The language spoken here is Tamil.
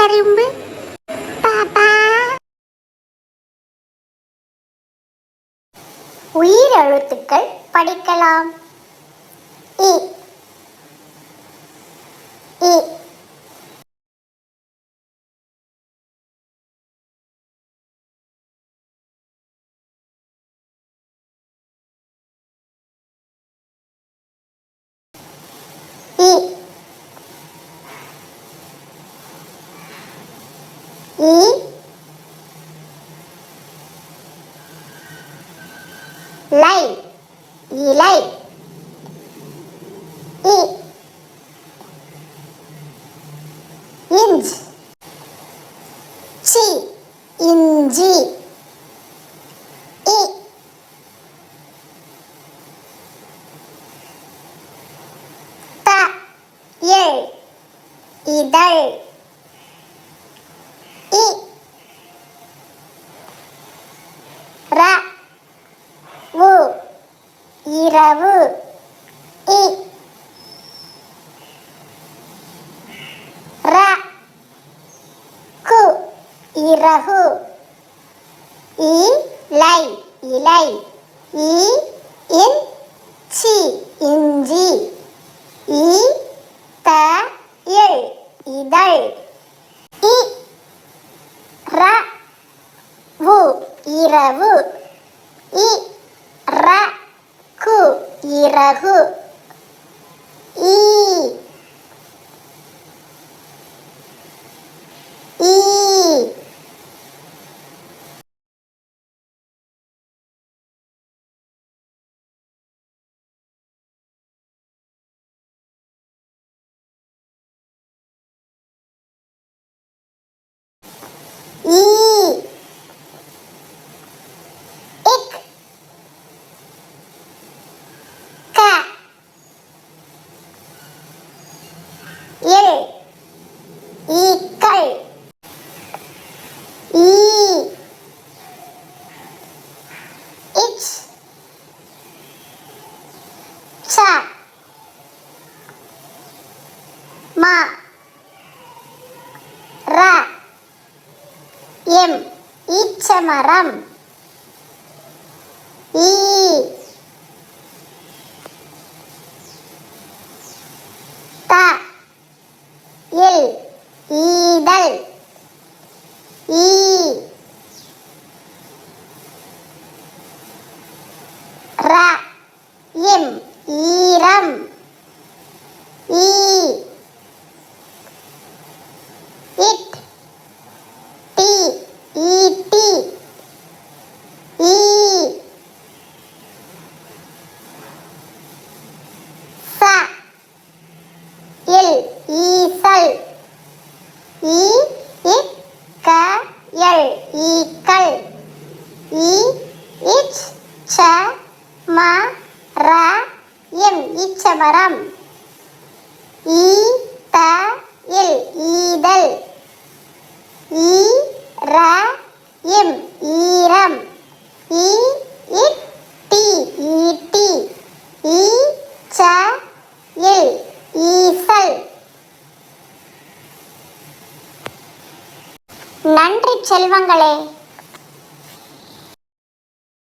கரும்பு. பாப்பா. உயிரெழுத்துக்கள் படிக்கலாம். இ இ இ இ லை இலை. இ இஞ்ச் சி இஞ்சி. இ த எள் இதழ். இ ர வு இரவு. இ ர கு இறகு. இலை இலை. இஞ்சி இஞ்சி. இதழ் இதழ். இ ர வு இரவு. இ ர கு இறகு. ஈ ஈ ஈ இக் க இல் ஈக்கள். ஈ இச் ச ம ர எம் ஈச்சமரம். ஈ த இல் ஈதல். ஈ ர எம் ஈரம். ஈ இட் டி ஈட்டி. ஈ ச இல் ஈசல். ஈ இக் க எல் ஈக்கள். ஈ இச் ச ம ர எம் ஈச்சமரம். ஈ த இல் ஈதல். ஈ ர எம் ஈரம். ஈ இட் டி ஈட்டி. ஈ ச இல் ஈசல். நன்றி செல்வங்களே.